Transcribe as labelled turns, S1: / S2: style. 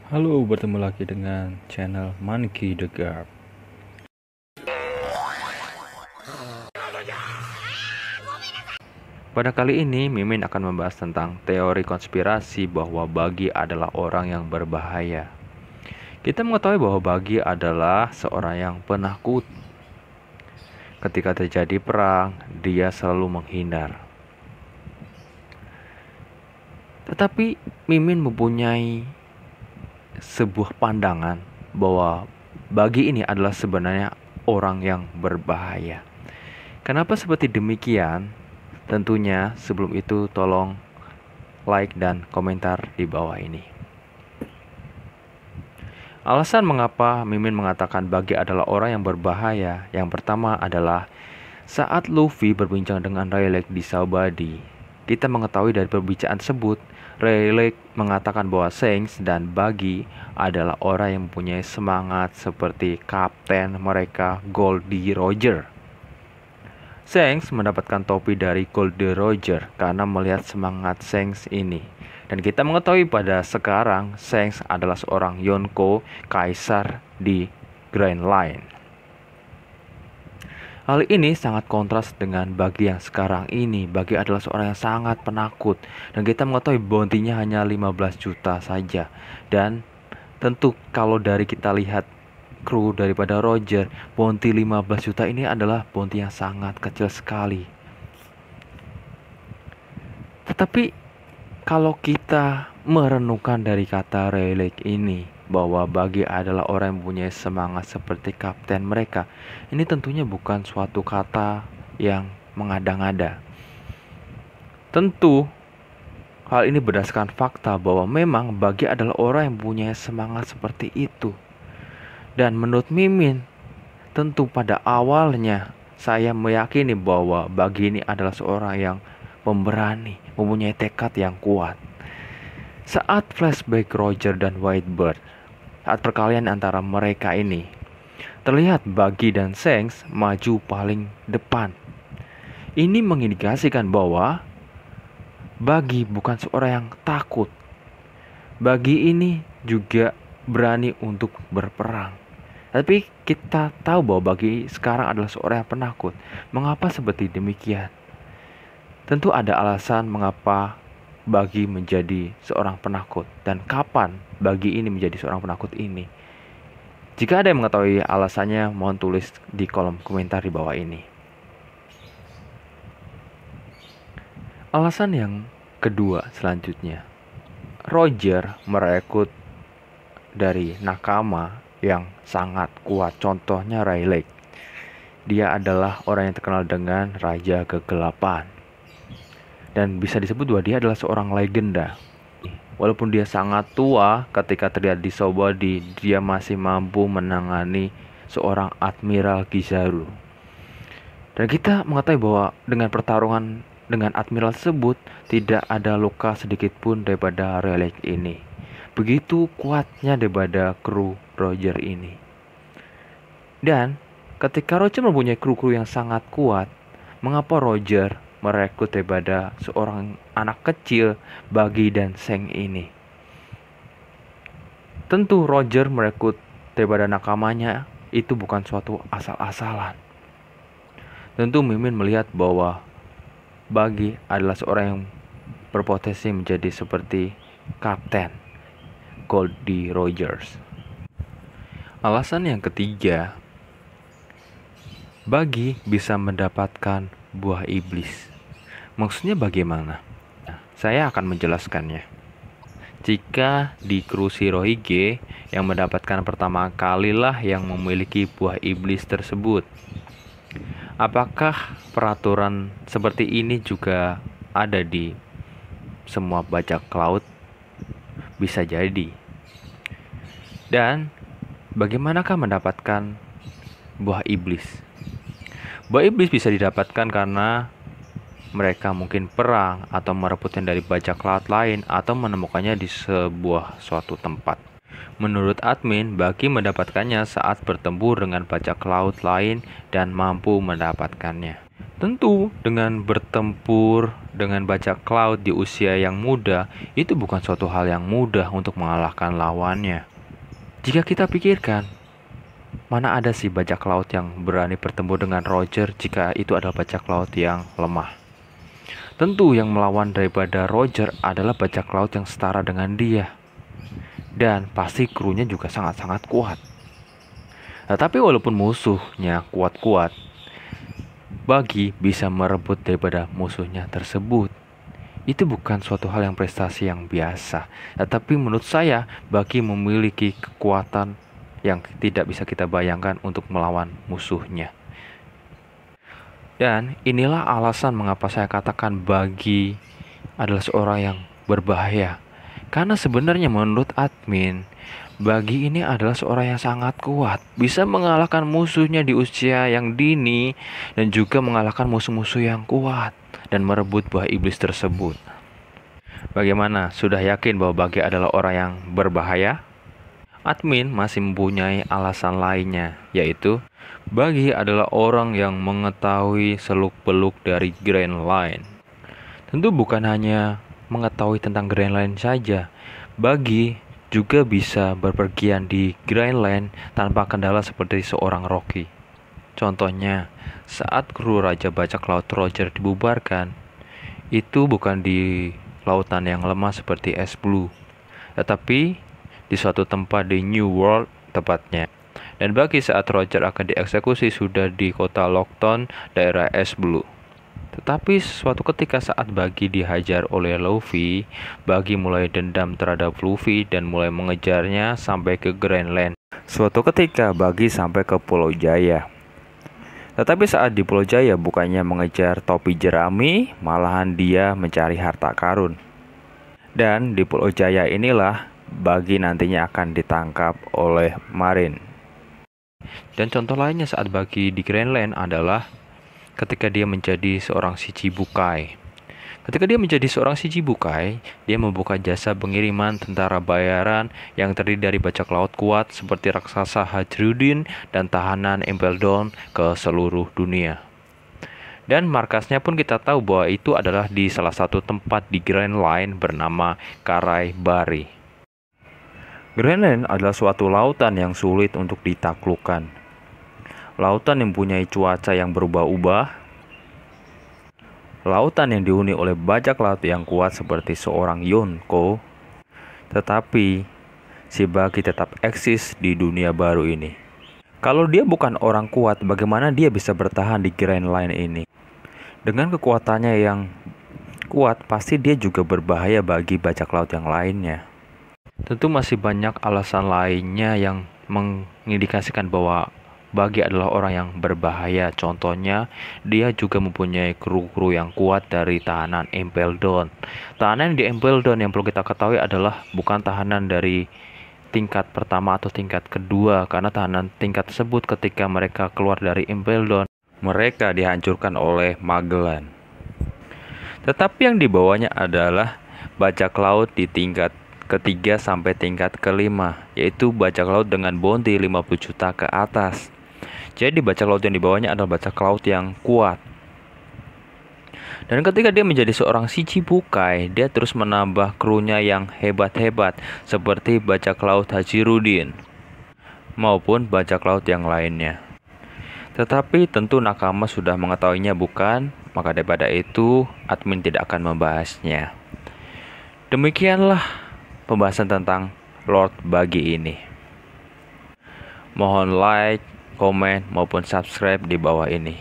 S1: Halo, bertemu lagi dengan channel Monkey the Garb. Pada kali ini, Mimin akan membahas tentang teori konspirasi bahwa Bagi adalah orang yang berbahaya. Kita mengetahui bahwa Bagi adalah seorang yang penakut. Ketika terjadi perang, dia selalu menghindar. Tetapi Mimin mempunyai sebuah pandangan bahwa Bagi ini adalah sebenarnya orang yang berbahaya. Kenapa seperti demikian? Tentunya sebelum itu tolong like dan komentar di bawah ini. Alasan mengapa Mimin mengatakan Bagi adalah orang yang berbahaya. Yang pertama adalah saat Luffy berbincang dengan Rayleigh di Sabaody, kita mengetahui dari perbicaraan tersebut, Rayleigh mengatakan bahwa Shanks dan Bagi adalah orang yang mempunyai semangat seperti kapten mereka Goldie Roger. Shanks mendapatkan topi dari Goldie Roger karena melihat semangat Shanks ini. Dan kita mengetahui pada sekarang Shanks adalah seorang Yonko Kaisar di Grand Line. Hal ini sangat kontras dengan Bagi yang sekarang ini. Bagi adalah seorang yang sangat penakut. Dan kita mengetahui bounty-nya hanya 15 juta saja. Dan tentu kalau dari kita lihat kru daripada Roger, bounty 15 juta ini adalah bounty yang sangat kecil sekali. Tetapi kalau kita merenungkan dari kata Rayleigh ini, bahwa Bagi adalah orang yang mempunyai semangat seperti kapten mereka, ini tentunya bukan suatu kata yang mengada-ngada. Tentu hal ini berdasarkan fakta bahwa memang Bagi adalah orang yang mempunyai semangat seperti itu. Dan menurut Mimin, tentu pada awalnya saya meyakini bahwa Bagi ini adalah seorang yang pemberani, mempunyai tekad yang kuat. Saat flashback Roger dan Whitebird, saat perkalian antara mereka ini, terlihat Bagi dan Shanks maju paling depan. Ini mengindikasikan bahwa Bagi bukan seorang yang takut. Bagi ini juga berani untuk berperang. Tapi kita tahu bahwa Bagi sekarang adalah seorang yang penakut. Mengapa seperti demikian? Tentu ada alasan mengapa Bagi menjadi seorang penakut dan kapan Bagi ini menjadi seorang penakut ini. Jika ada yang mengetahui alasannya, mohon tulis di kolom komentar di bawah ini. Alasan yang kedua selanjutnya, Roger merekrut dari nakama yang sangat kuat, contohnya Rayleigh. Dia adalah orang yang terkenal dengan Raja Kegelapan, dan bisa disebut bahwa dia adalah seorang legenda. Walaupun dia sangat tua, ketika terlihat di Sabaody, dia masih mampu menangani seorang Admiral Kizaru. Dan kita mengetahui bahwa dengan pertarungan dengan Admiral tersebut, tidak ada luka sedikit pun daripada Rayleigh ini. Begitu kuatnya daripada kru Roger ini. Dan ketika Roger mempunyai kru-kru yang sangat kuat, mengapa Roger merekrut daripada seorang anak kecil Bagi dan Shanks ini? Tentu Roger merekrut daripada nakamanya itu bukan suatu asal-asalan. Tentu Mimin melihat bahwa Bagi adalah seorang yang berpotensi menjadi seperti kapten Goldie Rogers. Alasan yang ketiga, Bagi bisa mendapatkan buah iblis. Maksudnya bagaimana? Nah, saya akan menjelaskannya. Jika di kru Shirohige yang mendapatkan pertama kalilah yang memiliki buah iblis tersebut, apakah peraturan seperti ini juga ada di semua bajak laut? Bisa jadi. Dan bagaimanakah mendapatkan buah iblis? Buah iblis bisa didapatkan karena mereka mungkin perang atau merebutnya dari bajak laut lain atau menemukannya di sebuah suatu tempat. Menurut admin, Bagi mendapatkannya saat bertempur dengan bajak laut lain dan mampu mendapatkannya. Tentu dengan bertempur dengan bajak laut di usia yang muda itu bukan suatu hal yang mudah untuk mengalahkan lawannya. Jika kita pikirkan, mana ada sih bajak laut yang berani bertempur dengan Roger jika itu adalah bajak laut yang lemah? Tentu yang melawan daripada Roger adalah bajak laut yang setara dengan dia. Dan pasti krunya juga sangat-sangat kuat. Tapi walaupun musuhnya kuat-kuat, Buggy bisa merebut daripada musuhnya tersebut. Itu bukan suatu hal yang prestasi yang biasa. Tapi menurut saya, Buggy memiliki kekuatan yang tidak bisa kita bayangkan untuk melawan musuhnya. Dan inilah alasan mengapa saya katakan Buggy adalah seorang yang berbahaya. Karena sebenarnya menurut admin, Buggy ini adalah seorang yang sangat kuat, bisa mengalahkan musuhnya di usia yang dini dan juga mengalahkan musuh-musuh yang kuat dan merebut buah iblis tersebut. Bagaimana? Sudah yakin bahwa Buggy adalah orang yang berbahaya? Admin masih mempunyai alasan lainnya, yaitu Buggy adalah orang yang mengetahui seluk-beluk dari Grand Line. Tentu bukan hanya mengetahui tentang Grand Line saja, Buggy juga bisa berpergian di Grand Line tanpa kendala seperti seorang Rocky. Contohnya, saat kru Raja Bajak Laut Roger dibubarkan, itu bukan di lautan yang lemah seperti Es Blue, tetapi di suatu tempat di New World tepatnya. Dan bagi saat Roger akan dieksekusi sudah di kota Lockton, daerah Es Blue. Tetapi suatu ketika saat Buggy dihajar oleh Luffy, Buggy mulai dendam terhadap Luffy dan mulai mengejarnya sampai ke Grand Line. Suatu ketika Buggy sampai ke Pulau Jaya. Tetapi saat di Pulau Jaya bukannya mengejar topi jerami, malahan dia mencari harta karun. Dan di Pulau Jaya inilah Buggy nantinya akan ditangkap oleh Marine. Dan contoh lainnya saat Buggy di Grand Line adalah ketika dia menjadi seorang Shichibukai. Ketika dia menjadi seorang Shichibukai, dia membuka jasa pengiriman tentara bayaran yang terdiri dari bajak laut kuat seperti raksasa Hajrudin dan tahanan Impel Down ke seluruh dunia. Dan markasnya pun kita tahu bahwa itu adalah di salah satu tempat di Grand Line bernama Karai Bari. Grand Line adalah suatu lautan yang sulit untuk ditaklukkan. Lautan yang mempunyai cuaca yang berubah-ubah. Lautan yang dihuni oleh bajak laut yang kuat seperti seorang Yonko. Tetapi si Buggy tetap eksis di dunia baru ini. Kalau dia bukan orang kuat, bagaimana dia bisa bertahan di Grand Line ini? Dengan kekuatannya yang kuat, pasti dia juga berbahaya bagi bajak laut yang lainnya. Tentu masih banyak alasan lainnya yang mengindikasikan bahwa Buggy adalah orang yang berbahaya. Contohnya, dia juga mempunyai kru-kru yang kuat dari tahanan Impel Down. Tahanan di Impel Down yang perlu kita ketahui adalah bukan tahanan dari tingkat pertama atau tingkat kedua, karena tahanan tingkat tersebut ketika mereka keluar dari Impel Down, mereka dihancurkan oleh Magellan. Tetapi yang dibawanya adalah bajak laut di tingkat ketiga sampai tingkat kelima, yaitu bajak laut dengan bounty 50 juta ke atas. Jadi bajak laut yang dibawanya adalah bajak laut yang kuat. Dan ketika dia menjadi seorang Shichibukai, dia terus menambah krunya yang hebat-hebat seperti bajak laut Hajirudin maupun bajak laut yang lainnya. Tetapi tentu nakama sudah mengetahuinya bukan? Maka daripada itu admin tidak akan membahasnya. Demikianlah pembahasan tentang Lord Buggy ini. Mohon like, komen, maupun subscribe di bawah ini.